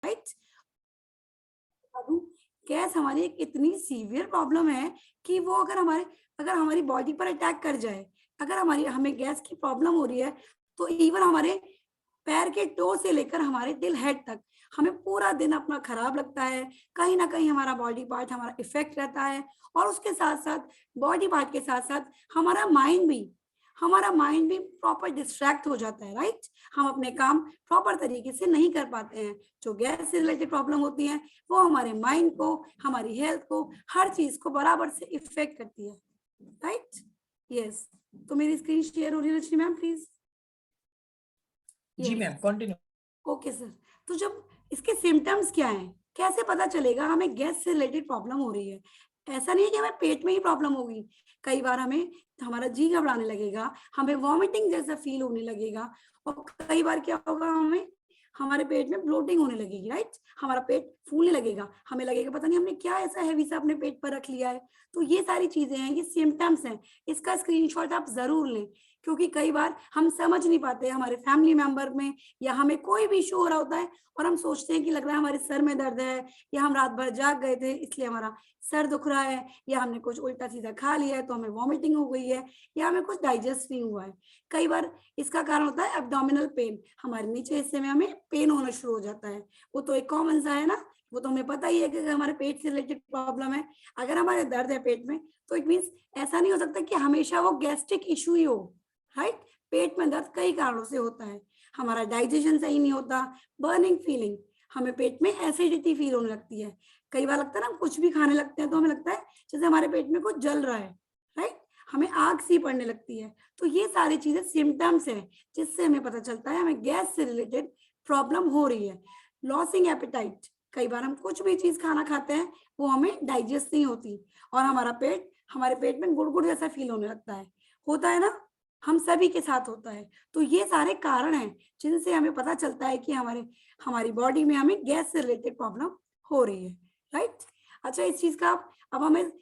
Right. Gas हमारी एक इतनी सीवियर प्रॉब्लम है कि वो अगर हमारी बॉडी पर अटैक कर जाए, अगर हमें गैस की प्रॉब्लम हो रही है, तो इवन हमारे पैर के टो से लेकर हमारे दिल हेड तक हमें पूरा दिन अपना खराब लगता है। कहीं ना कहीं हमारा बॉडी पार्ट हमारा इफेक्ट रहता है, और उसके साथ साथ बॉडी पार्ट के साथ साथ हमारा माइंड भी प्रॉपर डिस्ट्रैक्ट हो जाता है, राइट। हम अपने काम प्रॉपर तरीके से नहीं कर पाते हैं। जो गैस से रिलेटेड प्रॉब्लम होती है वो हमारे माइंड को, हमारी हेल्थ को, हर चीज को बराबर से इफेक्ट करती है, राइट। यस, तो मेरी स्क्रीन शेयर हो रही है रजनी मैम, प्लीज। जी मैम, कंटिन्यू। ओके सर, तो जब इसके सिम्टम्स क्या हैं, कैसे पता चलेगा हमें गैस से रिलेटेड प्रॉब्लम हो रही है। ऐसा नहीं है कि हमें पेट में ही प्रॉब्लम होगी, कई बार हमारा जी घबराने लगेगा, हमें वॉमिटिंग जैसा फील होने लगेगा, और कई बार क्या होगा, हमारे पेट में ब्लोटिंग होने लगेगी, राइट। हमारा पेट फूलने लगेगा, हमें लगेगा पता नहीं हमने क्या ऐसा हैवी सा अपने पेट पर रख लिया है। तो ये सारी चीजें हैं, ये सिम्टम्स हैं, इसका स्क्रीनशॉट आप जरूर लें, क्योंकि कई बार हम समझ नहीं पाते, हमारे फैमिली मेंबर में या हमें कोई भी इशू हो रहा होता है और हम सोचते हैं कि लग रहा है हमारे सर में दर्द है, या हम रात भर जाग गए थे इसलिए हमारा सर दुख रहा है, या हमने कुछ उल्टा सीधा खा लिया है तो हमें वॉमिटिंग हो गई है, या हमें कुछ डाइजेस्ट नहीं हुआ है। कई बार इसका कारण होता है एब्डोमिनल पेन, हमारे नीचे हिस्से में हमें पेन होना शुरू हो जाता है। वो तो एक कॉमन सा है ना, वो तो हमें पता ही है कि हमारे पेट से रिलेटेड प्रॉब्लम है, अगर हमारे दर्द है पेट में, तो इट मीन्स ऐसा नहीं हो सकता कि हमेशा वो गैस्ट्रिक इशू ही हो, राइट। पेट में दर्द कई कारणों से होता है, हमारा डाइजेशन सही नहीं होता, बर्निंग फीलिंग, हमें पेट में एसिडिटी फील होने लगती है, कई बार लगता है ना, कुछ भी खाने लगते हैं तो हमें लगता है जैसे हमारे पेट में कुछ जल रहा है, राइट, हमें आग सी पड़ने लगती है। तो ये सारी चीजें सिम्टम्स है जिससे हमें पता चलता है हमें गैस से रिलेटेड प्रॉब्लम हो रही है। लॉसिंग एपेटाइट, कई बार हम कुछ भी चीज खाना खाते हैं वो हमें डाइजेस्ट नहीं होती, और हमारे पेट में गुड़गुड़ जैसा फील होने लगता है, होता है ना, हम सभी के साथ होता है। तो ये सारे कारण हैं जिनसे हमें पता चलता है कि हमारी बॉडी में हमें गैस से रिलेटेड प्रॉब्लम हो रही है, राइट। अच्छा, इस चीज का अब हमें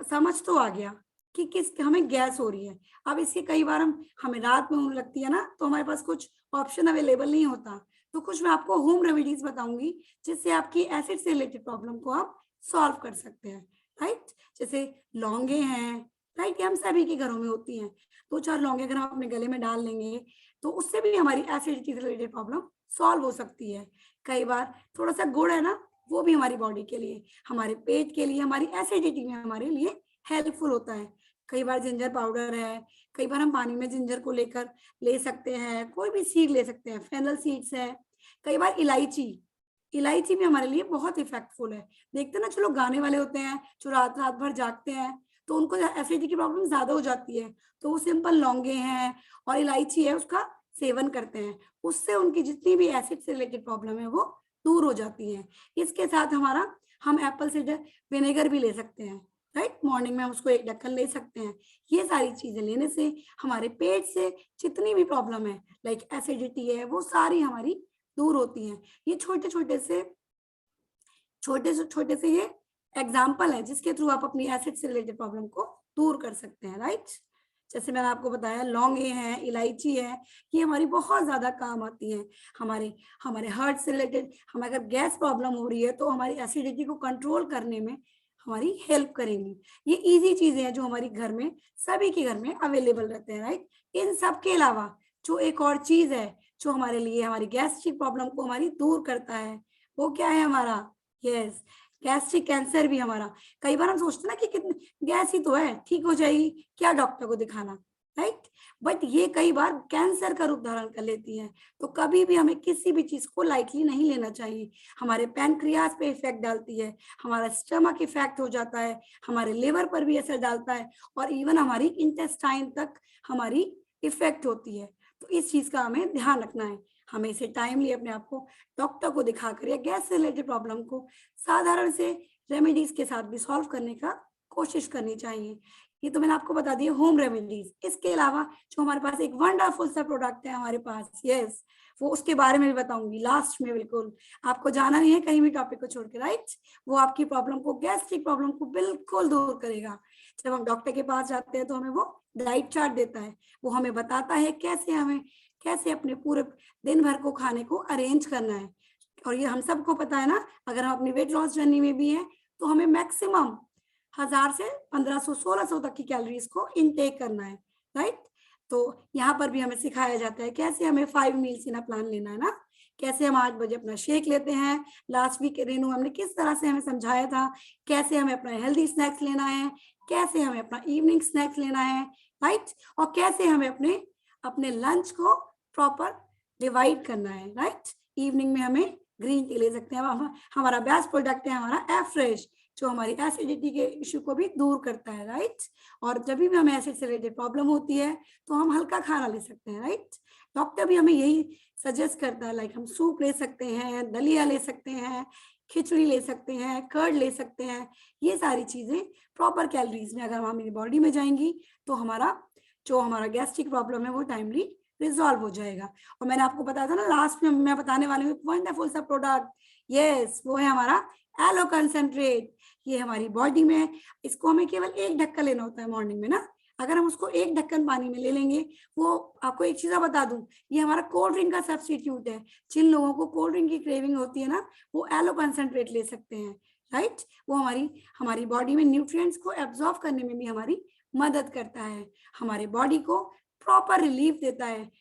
समझ तो आ गया कि हमें गैस हो रही है। अब इसके कई बार हमें रात में होने लगती है ना, तो हमारे पास कुछ ऑप्शन अवेलेबल नहीं होता, तो कुछ मैं आपको होम रेमेडीज बताऊंगी जिससे आपकी एसिड से रिलेटेड प्रॉब्लम को आप सॉल्व कर सकते हैं, राइट। जैसे लौंगे हैं, राइट, ये हम सभी के घरों में होती हैं, 2-4 लौंगे अगर हम अपने गले में डाल लेंगे तो उससे भी हमारी एसिडिटी से रिलेटेड प्रॉब्लम सॉल्व हो सकती है। कई बार थोड़ा सा गुड़ है ना, वो भी हमारी बॉडी के लिए, हमारे पेट के लिए, हमारी एसिडिटी में हमारे लिए हेल्पफुल होता है। कई बार जिंजर पाउडर है, कई बार हम पानी में जिंजर को लेकर ले सकते हैं, कोई भी सीड ले सकते हैं, फेनल सीड्स है, कई बार इलायची इलायची भी हमारे लिए बहुत इफेक्टफुल है। देखते हैं ना, चलो गाने वाले होते हैं जो रात रात भर जागते हैं, तो उनको एसिडिटी की प्रॉब्लम ज्यादा हो जाती है, तो वो सिंपल लौंगे हैं और इलायची है उसका सेवन करते हैं, उससे उनकी जितनी भी एसिड से रिलेटेड प्रॉब्लम है वो दूर हो जाती है। इसके साथ हम एप्पल साइडर विनेगर भी ले सकते हैं, राइट, मॉर्निंग में हम उसको 1 ढक्कन ले सकते हैं। ये सारी चीजें लेने से हमारे पेट से जितनी भी प्रॉब्लम है, लाइक एसिडिटी है, वो सारी हमारी दूर होती हैं। ये छोटे से ये एग्जाम्पल है जिसके थ्रू आप अपनी एसिड से रिलेटेड प्रॉब्लम को दूर कर सकते हैं, राइट। जैसे मैंने आपको बताया, लौंगे हैं, इलायची है, ये हमारी बहुत ज्यादा काम आती है। हमारे हमारे हार्ट से रिलेटेड, हमें अगर गैस प्रॉब्लम हो रही है तो हमारी एसिडिटी को कंट्रोल करने में हमारी हेल्प करेंगी। ये इजी चीजें हैं जो हमारी घर में, सभी के घर में अवेलेबल रहते हैं, राइट। इन सब के अलावा जो एक और चीज है जो हमारे लिए हमारी गैस्ट्रिक प्रॉब्लम को हमारी दूर करता है, वो क्या है हमारा, यस, गैस्ट्रिक कैंसर भी हमारा। कई बार हम सोचते हैं ना कि कितने गैस ही तो है, ठीक हो जाएगी, क्या डॉक्टर को दिखाना, राइट, बट ये कई बार कैंसर का रूप धारण कर लेती है। तो कभी भी हमें किसी भी चीज को लाइटली नहीं लेना चाहिए। हमारे पैनक्रियाज पे इफेक्ट डालती है, हमारा स्टमक इफेक्ट हो जाता है, हमारे लिवर पर भी असर डालता है, और इवन हमारी इंटेस्टाइन तक हमारी इफेक्ट होती है। तो इस चीज का हमें ध्यान रखना है, हमें इसे टाइमली अपने आप को डॉक्टर को दिखाकर या गैस से रिलेटेड प्रॉब्लम को साधारण से रेमेडीज के साथ भी सॉल्व करने का कोशिश करनी चाहिए। ये तो मैंने आपको बता दिया होम रेमेडीज। इसके अलावा जो हमारे पास एक वंडरफुल सा प्रोडक्ट है हमारे पास, यस, वो उसके बारे में भी बताऊंगी लास्ट में। बिल्कुल आपको जाना नहीं है कहीं भी टॉपिक को छोड़ के, राइट। वो आपकी प्रॉब्लम को, गैस्ट्रिक प्रॉब्लम को बिल्कुल दूर करेगा। जब हम डॉक्टर के पास जाते हैं तो हमें वो डाइट चार्ट देता है, वो हमें बताता है कैसे अपने पूरे दिन भर को खाने को अरेंज करना है। और ये हम सबको पता है ना, अगर हम अपनी वेट लॉस जर्नी में भी हैं तो हमें मैक्सिमम 1000 से 1500 1600 तक की कैलोरीज को इनटेक करना है, राइट? तो यहाँ पर भी हमें सिखाया जाता है कैसे हमें 5 मील्स इन अ प्लान लेना है ना, कैसे हम 8 बजे अपना शेक लेते हैं। लास्ट वीक रेनू हमने किस तरह से हमें समझाया था कैसे हमें अपना हेल्दी स्नैक्स लेना है, कैसे हमें अपना इवनिंग स्नैक्स लेना है, राइट? और कैसे हमें अपने अपने लंच को प्रॉपर डिवाइड करना है, राइट? इवनिंग में हमें ग्रीन टी ले सकते हैं। हमारा बेस्ट प्रोडक्ट है हमारा एफ्रेश, जो हमारी एसिडिटी के इश्यू को भी दूर करता है, राइट? और जब भी हमें एसिड से रिलेटेड प्रॉब्लम होती है तो हम हल्का खाना ले सकते हैं, राइट? डॉक्टर भी हमें यही सजेस्ट करता है, लाइक हम सूप ले सकते हैं, दलिया ले सकते हैं, खिचड़ी ले सकते हैं, कर्ड ले सकते हैं। ये सारी चीजें प्रॉपर कैलोरीज में अगर हमारी बॉडी में जाएंगी तो हमारा गैस्ट्रिक प्रॉब्लम है वो टाइमली रिजॉल्व हो जाएगा। और मैंने आपको बताया था ना लास्ट में मैं बताने वाली हूँ वंडरफुल सा प्रोडक्ट, यस वो है हमारा एलो कंसंट्रेट। ये हमारी बॉडी में, इसको हमें केवल एक ढक्कन लेना होता है मॉर्निंग में ना, अगर हम उसको एक ढक्कन पानी में ले लेंगे, वो आपको एक चीज बता दूं, ये हमारा कोल्ड ड्रिंक का सब्स्टिट्यूट है। जिन लोगों को कोल्ड ड्रिंक की क्रेविंग होती है ना, वो एलो कंसंट्रेट ले सकते हैं, राइट? वो हमारी हमारी बॉडी में न्यूट्रिएंट्स को एब्जॉर्ब करने में भी हमारी मदद करता है, हमारे बॉडी को प्रॉपर रिलीफ देता है।